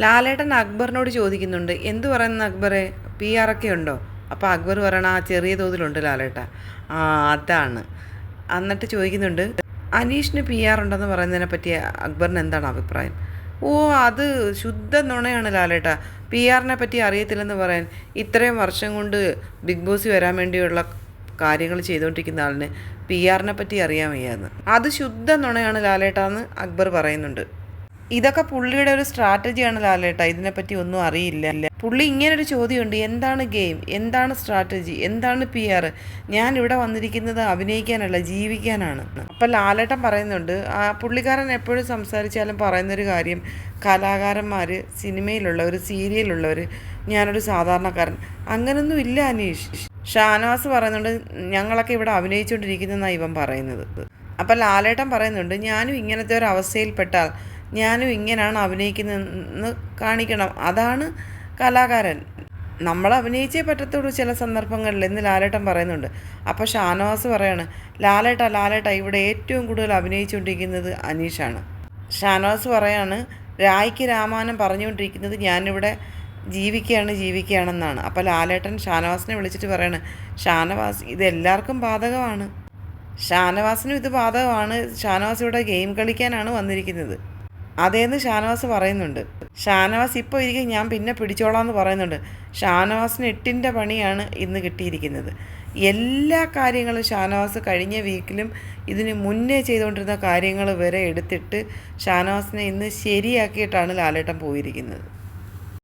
ലാലേട്ടൻ അക്ബറിനോട് ചോദിക്കുന്നുണ്ട്, എന്തു പറയുന്നു അക്ബറെ, പി ആർ ഒക്കെ ഉണ്ടോ? അപ്പോൾ അക്ബർ പറയണ, ആ ചെറിയ തോതിലുണ്ട് ലാലേട്ട. ആ അതാണ്. എന്നിട്ട് ചോദിക്കുന്നുണ്ട്, അനീഷിന് പി ആർ ഉണ്ടെന്ന് പറയുന്നതിനെ പറ്റി അക്ബറിന് എന്താണ് അഭിപ്രായം? ഓ, അത് ശുദ്ധ നുണയാണ് ലാലേട്ട. പി ആറിനെ പറ്റി അറിയത്തില്ലെന്ന് പറയാൻ, ഇത്രയും വർഷം കൊണ്ട് ബിഗ് ബോസ് വരാൻ വേണ്ടിയുള്ള കാര്യങ്ങൾ ചെയ്തുകൊണ്ടിരിക്കുന്ന ആളിന് പി ആറിനെ പറ്റി അറിയാൻ വയ്യാന്ന്. അത് ശുദ്ധ നുണയാണ് ലാലേട്ടാന്ന് അക്ബർ പറയുന്നുണ്ട്. ഇതൊക്കെ പുള്ളിയുടെ ഒരു സ്ട്രാറ്റജിയാണ് ലാലേട്ടാ. ഇതിനെപ്പറ്റി ഒന്നും അറിയില്ല. പുള്ളി ഇങ്ങനൊരു ചോദ്യമുണ്ട്, എന്താണ് ഗെയിം, എന്താണ് സ്ട്രാറ്റജി, എന്താണ് പി ആർ? ഞാൻ ഇവിടെ വന്നിരിക്കുന്നത് അഭിനയിക്കാനല്ല, ജീവിക്കാനാണ്. അപ്പം ലാലേട്ടൻ പറയുന്നുണ്ട്, ആ പുള്ളിക്കാരൻ എപ്പോഴും സംസാരിച്ചാലും പറയുന്നൊരു കാര്യം, കലാകാരന്മാർ, സിനിമയിലുള്ളവർ, സീരിയലുള്ളവർ, ഞാനൊരു സാധാരണക്കാരൻ, അങ്ങനൊന്നും ഇല്ല അനീഷ്. ഷാനവാസ് പറയുന്നുണ്ട്, ഞങ്ങളൊക്കെ ഇവിടെ അഭിനയിച്ചുകൊണ്ടിരിക്കുന്നതെന്നാണ് ഇവൻ പറയുന്നത്. അപ്പം ലാലേട്ടൻ പറയുന്നുണ്ട്, ഞാനും ഇങ്ങനത്തെ ഒരു അവസ്ഥയിൽപ്പെട്ടാൽ ഞാനും ഇങ്ങനെയാണ് അഭിനയിക്കുന്നതെന്ന് കാണിക്കണം, അതാണ് കലാകാരൻ. നമ്മൾ അഭിനയിച്ചേ പറ്റത്തുള്ളൂ ചില സന്ദർഭങ്ങളിൽ എന്ന് ലാലേട്ടൻ പറയുന്നുണ്ട്. അപ്പോൾ ഷാനവാസ് പറയാണ്, ലാലേട്ട ഇവിടെ ഏറ്റവും കൂടുതൽ അഭിനയിച്ചുകൊണ്ടിരിക്കുന്നത് അനീഷാണ്. ഷാനവാസ് പറയാണ്, രായ്ക്ക് രാമായണം പറഞ്ഞുകൊണ്ടിരിക്കുന്നത് ഞാനിവിടെ ജീവിക്കുകയാണെന്നാണ്. അപ്പോൾ ലാലേട്ടൻ ഷാനവാസിനെ വിളിച്ചിട്ട് പറയാണ്, ഷാനവാസ് ഇത് എല്ലാവർക്കും ബാധകമാണ്, ഷാനവാസിനും ഇത് ബാധകമാണ്, ഷാനവാസ് ഇവിടെ ഗെയിം കളിക്കാനാണ് വന്നിരിക്കുന്നത്. അതേന്ന് ഷാനവാസ് പറയുന്നുണ്ട്. ഷാനവാസ് ഇപ്പോൾ ഇരിക്കും, ഞാൻ പിന്നെ പിടിച്ചോളാം എന്ന് പറയുന്നുണ്ട്. ഷാനവാസിന് 8ൻ്റെ പണിയാണ് ഇന്ന് കിട്ടിയിരിക്കുന്നത്. എല്ലാ കാര്യങ്ങളും ഷാനവാസ് കഴിഞ്ഞ വീക്കിലും ഇതിന് മുന്നേ ചെയ്തുകൊണ്ടിരുന്ന കാര്യങ്ങൾ വരെ എടുത്തിട്ട് ഷാനവാസിനെ ഇന്ന് ശരിയാക്കിയിട്ടാണ് ലാലേട്ടൻ പോയിരിക്കുന്നത്.